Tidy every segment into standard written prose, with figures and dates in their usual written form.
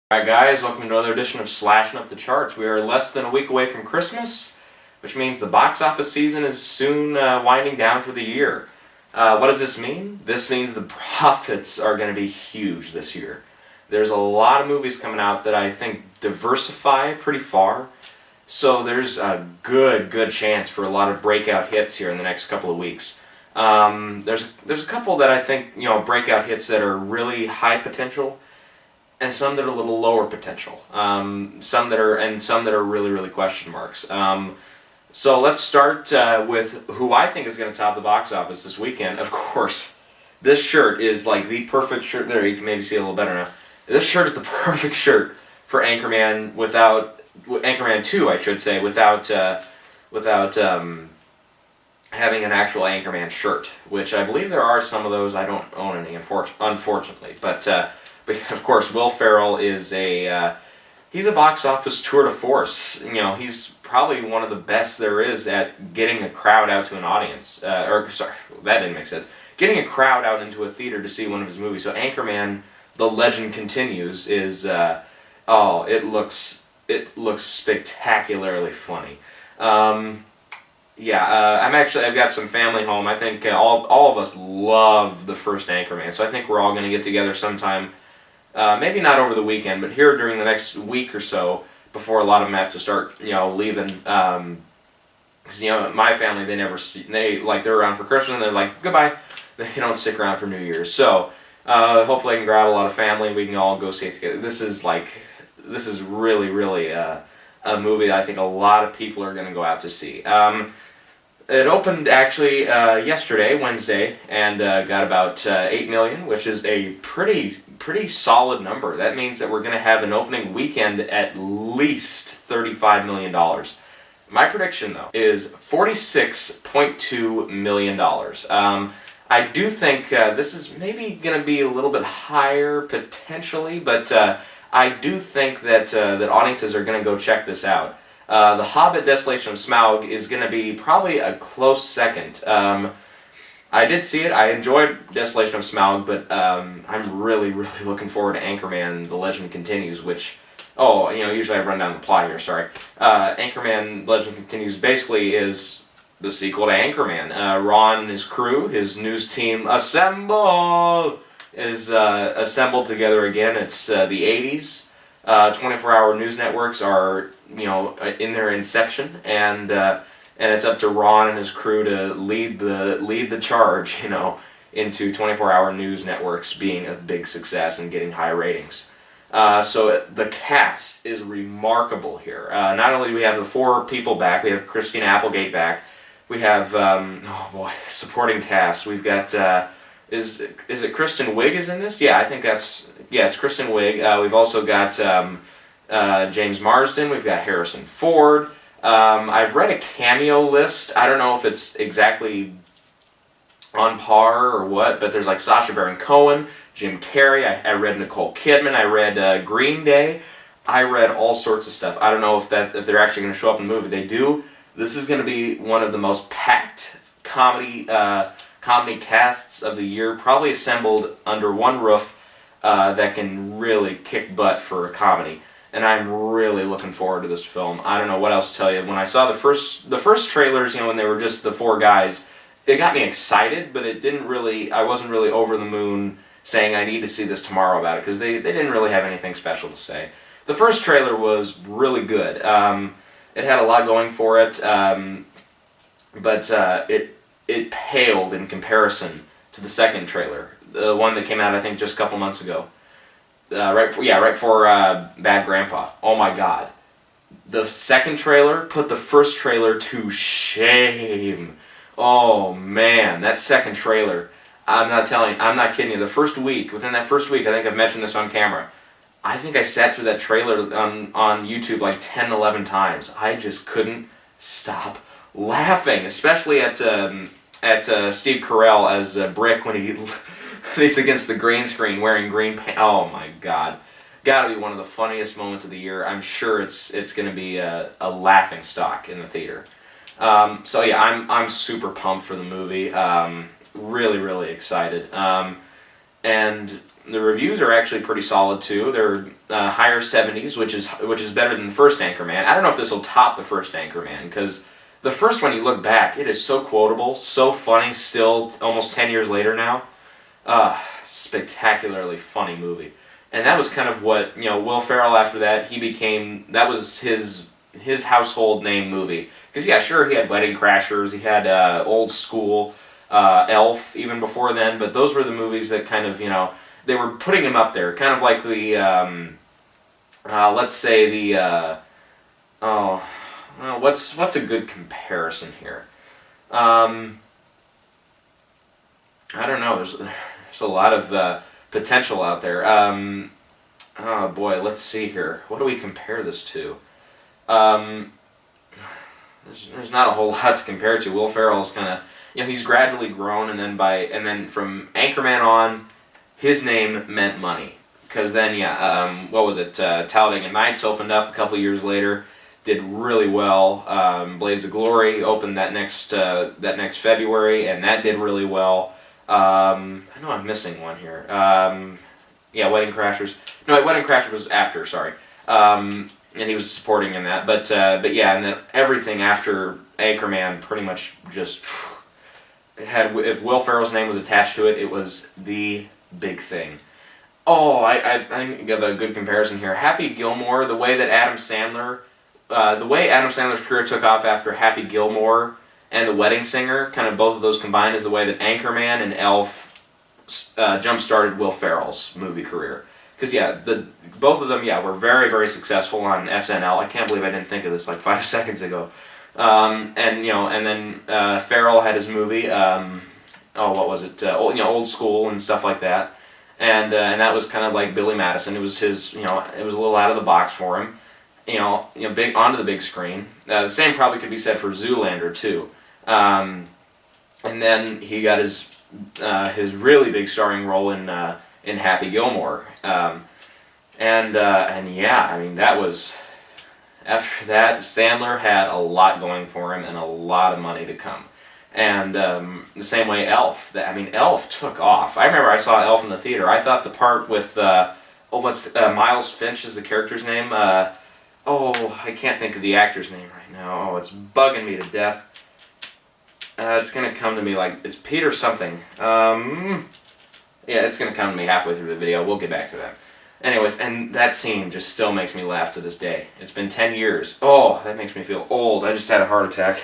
Alright guys, welcome to another edition of Slashing Up the Charts. We are less than a week away from Christmas, which means the box office season is soon winding down for the year. What does this mean? This means the profits are going to be huge this year. There's a lot of movies coming out that I think diversify pretty far, so there's a good chance for a lot of breakout hits here in the next couple of weeks. There's a couple that I think, breakout hits that are really high potential, and some that are a little lower potential. Some that are really question marks. So let's start with who I think is going to top the box office this weekend. Of course, this shirt is like the perfect shirt. There, you can maybe see it a little better now. This shirt is the perfect shirt for Anchorman Anchorman 2, I should say, without having an actual Anchorman shirt, which I believe there are some of those. I don't own any, unfortunately, but of course, Will Ferrell is he's a box office tour de force. He's probably one of the best there is at getting a crowd out to an audience. Sorry, that didn't make sense. Getting a crowd out into a theater to see one of his movies. So Anchorman, The Legend Continues, is it looks spectacularly funny. I've got some family home. I think all of us love the first Anchorman, so I think we're all going to get together sometime. Maybe not over the weekend, but here during the next week or so, before a lot of them have to start, leaving. Because my family, they're around for Christmas and they're like goodbye. They don't stick around for New Year's. So hopefully I can grab a lot of family and we can all go see it together. This is really a movie that I think a lot of people are going to go out to see. It opened actually yesterday, Wednesday, and got about 8 million, which is a pretty solid number. That means that we're going to have an opening weekend at least $35 million. My prediction, though, is $46.2 million. I do think this is maybe going to be a little bit higher potentially, but I do think that audiences are going to go check this out. The Hobbit: Desolation of Smaug is going to be probably a close second. I did see it. I enjoyed Desolation of Smaug, but I'm really looking forward to Anchorman: The Legend Continues, which, usually I run down the plot here, sorry. Anchorman: Legend Continues basically is the sequel to Anchorman. Ron and his crew, his news team, assembled together again. It's the 80s. 24-hour news networks are, in their inception, and it's up to Ron and his crew to lead the charge, into 24-hour news networks being a big success and getting high ratings. So the cast is remarkable here. Not only do we have the 4 people back, we have Christina Applegate back. We have supporting cast. We've got is it Kristen Wiig is in this? Yeah, I think it's Kristen Wiig. We've also got James Marsden. We've got Harrison Ford. I've read a cameo list. I don't know if it's exactly on par or what, but there's like Sacha Baron Cohen, Jim Carrey. I read Nicole Kidman. I read Green Day. I read all sorts of stuff. I don't know if they're actually going to show up in the movie. They do. This is going to be one of the most packed comedy casts of the year, probably assembled under one roof, that can really kick butt for a comedy. And I'm really looking forward to this film. I don't know what else to tell you. When I saw the first trailers, when they were just the 4 guys, it got me excited, but I wasn't really over the moon saying I need to see this tomorrow about it, because they didn't really have anything special to say. The first trailer was really good. It had a lot going for it, but it paled in comparison to the second trailer, the one that came out I think just a couple months ago, right before Bad Grandpa. Oh my God, the second trailer put the first trailer to shame. Oh man, that second trailer! I'm not kidding you. Within that first week, I think I've mentioned this on camera. I think I sat through that trailer on YouTube like 10, 11 times. I just couldn't stop laughing, especially at Steve Carell as Brick when he's against the green screen wearing green pants. Oh my God, gotta be one of the funniest moments of the year. I'm sure it's going to be a laughing stock in the theater. So yeah, I'm super pumped for the movie. Really excited. And the reviews are actually pretty solid too. higher 70s, which is better than the first Anchorman. I don't know if this will top the first Anchorman, because the first one, you look back, it is so quotable, so funny, still almost 10 years later now. Spectacularly funny movie. And that was kind of what, Will Ferrell, after that, that was his household name movie. Because, yeah, sure, he had Wedding Crashers, he had Old School, Elf, even before then, but those were the movies that kind of, they were putting him up there. Kind of like the, let's say the, what's a good comparison here? I don't know, there's a lot of potential out there. Oh boy, let's see here. What do we compare this to? There's not a whole lot to compare to. Will Ferrell's kind of, he's gradually grown, and then from Anchorman on, his name meant money. Because then, what was it? Talladega Nights opened up a couple years later, did really well. Blades of Glory opened that next February, and that did really well. I know I'm missing one here. Wedding Crashers. No, Wedding Crashers was after. Sorry, and he was supporting in that. But yeah, and then everything after Anchorman pretty much just had. If Will Ferrell's name was attached to it, it was the big thing. Oh, I think of a good comparison here. Happy Gilmore, the way Adam Sandler's career took off after Happy Gilmore and The Wedding Singer, kind of both of those combined, is the way that Anchorman and Elf jump-started Will Ferrell's movie career. Because, both of them, were very, very successful on SNL. I can't believe I didn't think of this like 5 seconds ago. And then Ferrell had his movie, what was it? Old School and stuff like that. And that was kind of like Billy Madison. It was his, it was a little out of the box for him. Big onto the big screen. The same probably could be said for Zoolander too. And then he got his really big starring role in Happy Gilmore. That was, after that, Sandler had a lot going for him and a lot of money to come. And the same way Elf. Elf took off. I remember I saw Elf in the theater. I thought the part with Miles Finch is the character's name. I can't think of the actor's name right now. Oh, it's bugging me to death. It's gonna come to me like it's Peter something. It's gonna come to me halfway through the video. We'll get back to that. Anyways, and that scene just still makes me laugh to this day. It's been 10 years. Oh, that makes me feel old. I just had a heart attack.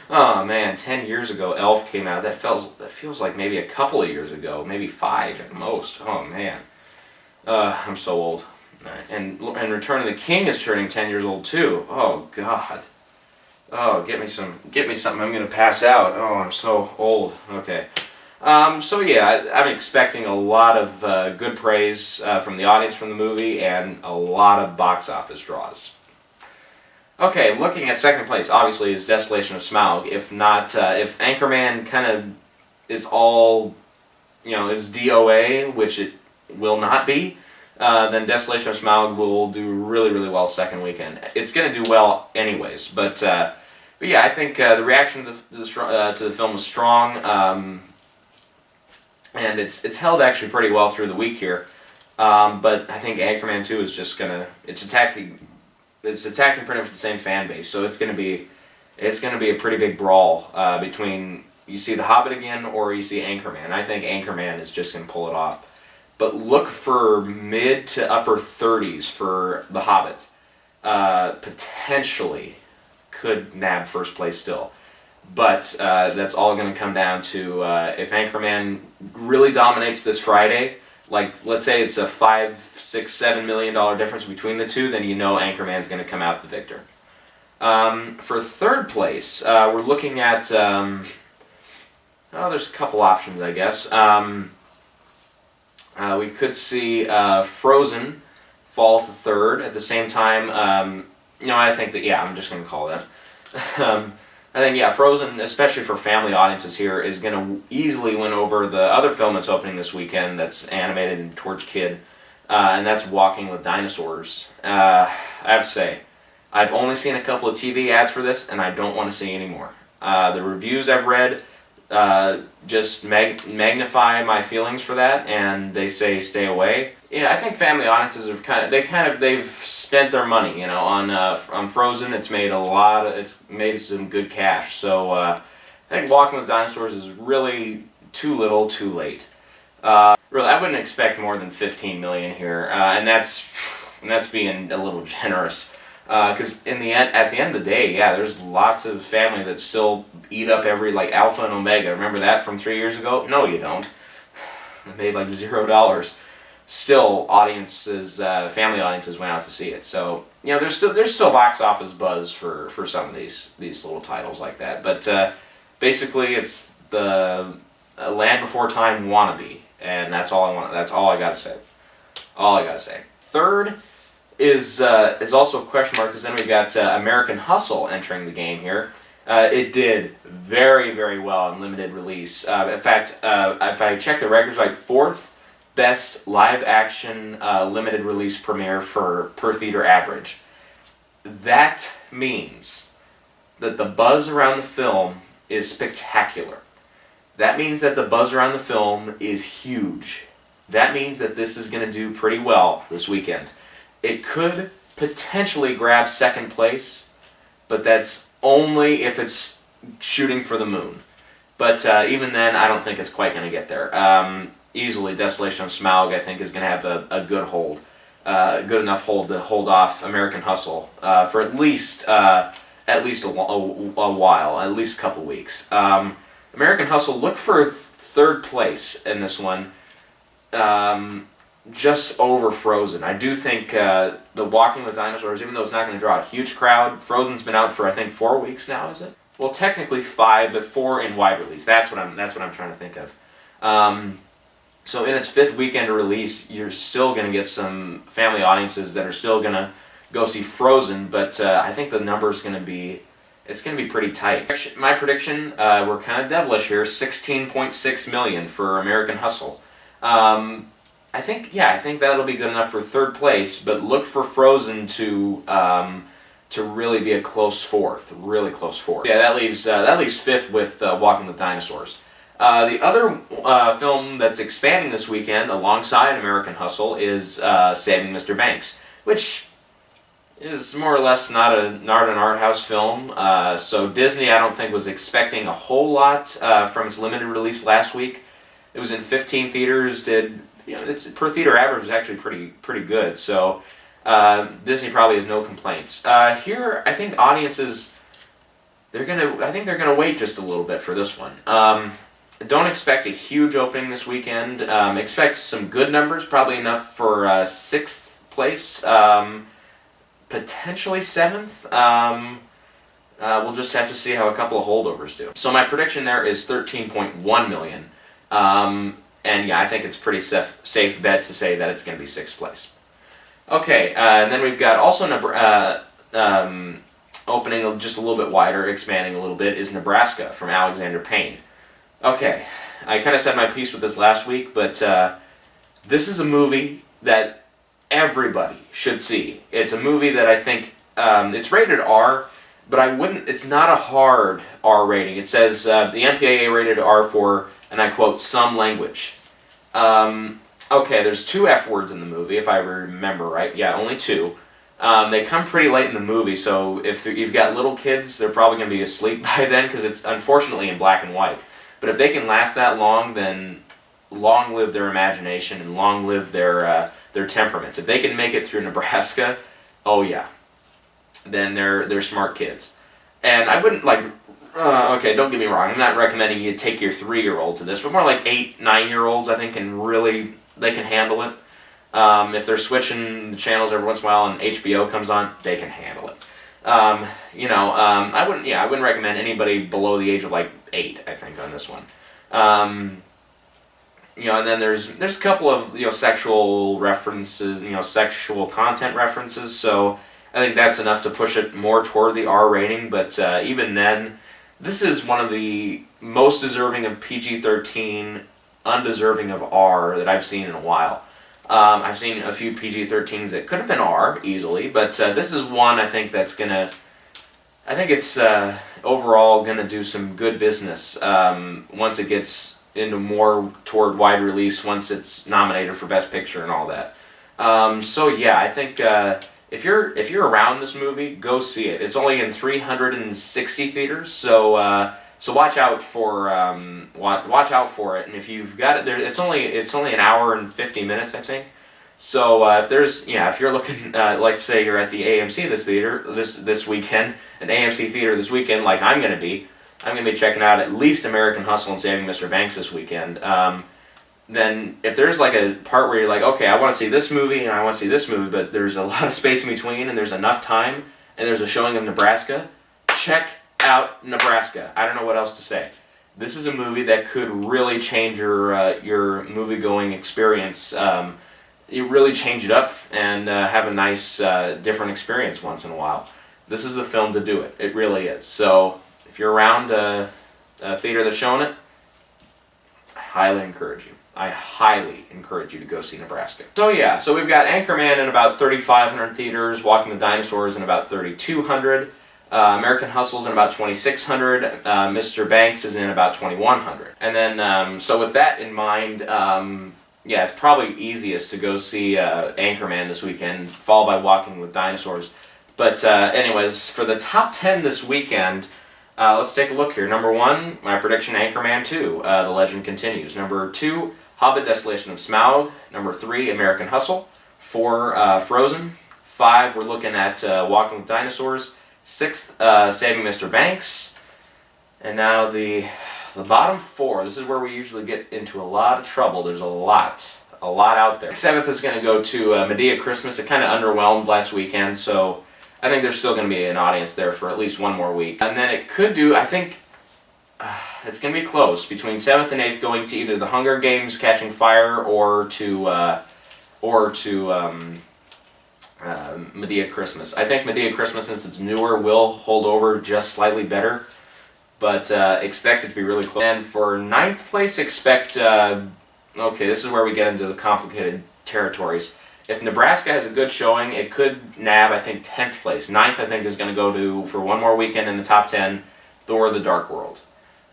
Oh man, 10 years ago Elf came out. That feels like maybe a couple of years ago, maybe 5 at most. Oh man, I'm so old. All right. And Return of the King is turning 10 years old too. Oh God. Oh, get me something. I'm gonna pass out. Oh, I'm so old. Okay. I'm expecting a lot of good praise from the audience from the movie and a lot of box office draws. Okay, looking at second place, obviously, is Desolation of Smaug. If Anchorman kind of is all, is DOA, which it will not be, then Desolation of Smaug will do really, really well second weekend. It's going to do well anyways, but I think the reaction to the film was strong, and it's held actually pretty well through the week here. But I think Anchorman 2 is just it's attacking pretty much the same fan base, so it's gonna be a pretty big brawl between you see The Hobbit again or you see Anchorman. I think Anchorman is just gonna pull it off. But look for mid to upper 30s for The Hobbit. Potentially could nab first place still. But that's all going to come down to if Anchorman really dominates this Friday, like let's say it's a $5, $6, $7 million difference between the two, then Anchorman's going to come out the victor. For third place, we're looking at, there's a couple options, I guess. We could see Frozen fall to third. At the same time, I think that, I'm just going to call that. I think, Frozen, especially for family audiences here, is going to easily win over the other film that's opening this weekend that's animated and towards kid, and that's Walking with Dinosaurs. I have to say, I've only seen a couple of TV ads for this, and I don't want to see any more. The reviews I've read just magnify my feelings for that, and they say stay away. Yeah, I think family audiences have they've spent their money, on Frozen. It's made some good cash. So I think Walking with Dinosaurs is really too little, too late. Really, I wouldn't expect more than 15 million here, and that's being a little generous. Because at the end of the day, yeah, there's lots of family that still eat up every like Alpha and Omega. Remember that from 3 years ago? No, you don't. It made like $0. Still, family audiences went out to see it. So there's still box office buzz for some of these little titles like that. But basically, it's the Land Before Time wannabe, and that's all I want. That's all I gotta say. All I gotta say. Third is also a question mark because then we got American Hustle entering the game here. It did very, very well in limited release. In fact, if I check the records, like fourth best live action limited release premiere for per theater average. That means that the buzz around the film is spectacular. That means that the buzz around the film is huge. That means that this is going to do pretty well this weekend. It could potentially grab second place, but that's only if it's shooting for the moon. But even then, I don't think it's quite going to get there. Easily, Desolation of Smaug, I think, is going to have a good hold, good enough hold to hold off American Hustle for at least a while, at least a couple weeks. American Hustle, look for third place in this one, just over Frozen. I do think the Walking with Dinosaurs, even though it's not going to draw a huge crowd, Frozen's been out for I think 4 weeks now, is it? Well, technically 5, but 4 in wide release. That's what I'm trying to think of. So in its 5th weekend of release, you're still going to get some family audiences that are still going to go see Frozen, but I think the number's going to be pretty tight. My prediction, we're kind of devilish here, 16.6 million for American Hustle. I think that'll be good enough for third place, but look for Frozen to really be a close fourth, really close fourth. Yeah, that leaves 5th with Walking with Dinosaurs. The other film that's expanding this weekend alongside American Hustle is Saving Mr. Banks, which is more or less not an art house film. So Disney, I don't think, was expecting a whole lot from its limited release last week. It was in 15 theaters. Its per theater average was actually pretty good. So Disney probably has no complaints. Here, I think audiences they're gonna wait just a little bit for this one. Don't expect a huge opening this weekend. Expect some good numbers, probably enough for 6th place, potentially 7th. We'll just have to see how a couple of holdovers do. So my prediction there is 13.1 million. And yeah, I think it's pretty safe bet to say that it's going to be 6th place. Okay, and then we've got also opening just a little bit wider, expanding a little bit, is Nebraska from Alexander Payne. Okay, I kind of said my piece with this last week, but this is a movie that everybody should see. It's a movie that I think, it's rated R, but it's not a hard R rating. It says the MPAA rated R for, and I quote, some language. Okay, there's 2 F words in the movie, if I remember right. Yeah, only 2. They come pretty late in the movie, so if you've got little kids, they're probably going to be asleep by then, because it's unfortunately in black and white. But if they can last that long, then long live their imagination and long live their temperaments. If they can make it through Nebraska, oh yeah, then they're smart kids. And I wouldn't okay, don't get me wrong, I'm not recommending you take your 3-year-old to this, but more like 8, 9-year-olds, I think they can handle it. If they're switching the channels every once in a while and HBO comes on, they can handle it. I wouldn't recommend anybody below the age of 8, I think, on this one. And then there's a couple of sexual references, sexual content references. So I think that's enough to push it more toward the R rating. But even then, this is one of the most deserving of PG-13, undeserving of R that I've seen in a while. I've seen a few PG-13s that could have been R easily, but this is one I think that's gonna. I think it's overall gonna do some good business once it gets into more toward wide release. Once it's nominated for Best Picture and all that. So yeah, I think if you're around this movie, go see it. It's only in 360 theaters, so watch out for watch out for it. And if you've got it there, it's only an hour and 50 minutes, I think. So if you're looking, like say you're at the AMC this weekend, an AMC theater this weekend, like I'm gonna be checking out at least American Hustle and Saving Mr. Banks this weekend. Then if there's like a part where you're like, okay, I want to see this movie and I want to see this movie, but there's a lot of space in between and there's enough time and there's a showing of Nebraska, check out Nebraska. I don't know what else to say. This is a movie that could really change your movie-going experience. You really change it up and have a nice different experience once in a while. This is the film to do it. It really is. So if you're around a theater that's showing it, I highly encourage you. I highly encourage you to go see Nebraska. So yeah, so we've got Anchorman in about 3,500 theaters, Walking the Dinosaurs in about 3,200, American Hustle's in about 2,600, Mr. Banks is in about 2,100. And then, so with that in mind, yeah, it's probably easiest to go see Anchorman this weekend, followed by Walking with Dinosaurs. But anyways, for the top 10 this weekend, let's take a look here. Number 1, my prediction, Anchorman 2, The Legend Continues. Number 2, Hobbit, Desolation of Smaug. Number 3, American Hustle. 4, Frozen. 5, we're looking at Walking with Dinosaurs. 6th, Saving Mr. Banks. And now the bottom 4, this is where we usually get into a lot of trouble. There's a lot out there. 7th is going to go to Medea Christmas. It kind of underwhelmed last weekend, so I think there's still going to be an audience there for at least one more week. And then it could do, I think, it's going to be close between 7th and 8th, going to either the Hunger Games Catching Fire or to Medea Christmas. I think Medea Christmas, since it's newer, will hold over just slightly better, but expect it to be really close. And for 9th place, expect, okay, this is where we get into the complicated territories. If Nebraska has a good showing, it could nab, I think, 10th place. 9th, I think, is going to go to, for one more weekend in the top 10, Thor: The Dark World.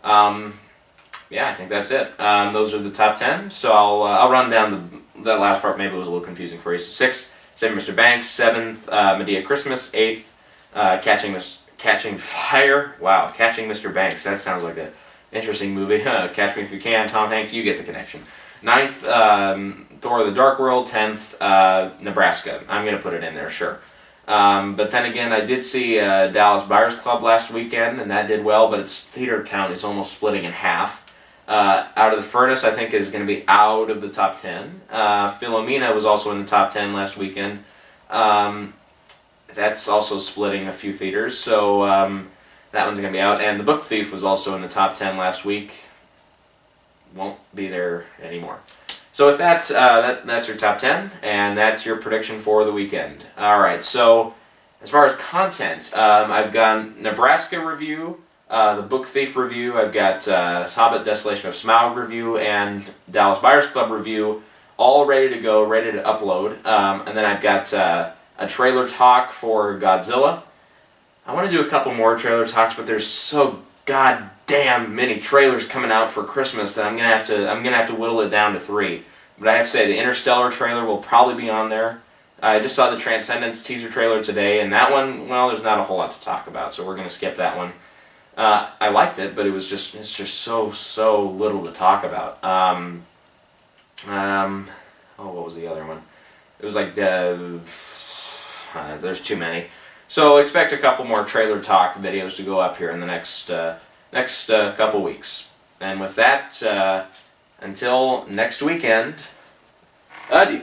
Yeah, I think that's it. Those are the top 10. So I'll run down that last part. Maybe it was a little confusing for you. So 6th, Saving Mr. Banks. 7th, Medea Christmas. 8th, Catching Fire. Wow, Catching Mr. Banks. That sounds like an interesting movie. Catch Me If You Can. Tom Hanks. You get the connection. 9th, Thor: The Dark World. 10th, Nebraska. I'm going to put it in there, sure. But then again, I did see Dallas Buyers Club last weekend, and that did well, but its theater count is almost splitting in half. Out of the Furnace, I think, is going to be out of the top 10. Philomena was also in the top 10 last weekend. That's also splitting a few theaters, so that one's going to be out. And The Book Thief was also in the top 10 last week. Won't be there anymore. So with that, that's your top 10, and that's your prediction for the weekend. Alright, so as far as content, I've got Nebraska review, the Book Thief review, I've got Hobbit, Desolation of Smaug review, and Dallas Buyers Club review, all ready to go, ready to upload. And then I've got a trailer talk for Godzilla. I want to do a couple more trailer talks, but there's so goddamn many trailers coming out for Christmas that I'm gonna have to whittle it down to 3. But I have to say the Interstellar trailer will probably be on there. I just saw the Transcendence teaser trailer today, and that one, well, there's not a whole lot to talk about, so we're gonna skip that one. I liked it, but it's just so little to talk about. What was the other one? It was like there's too many. So expect a couple more trailer talk videos to go up here in the next couple weeks. And with that, until next weekend, adieu.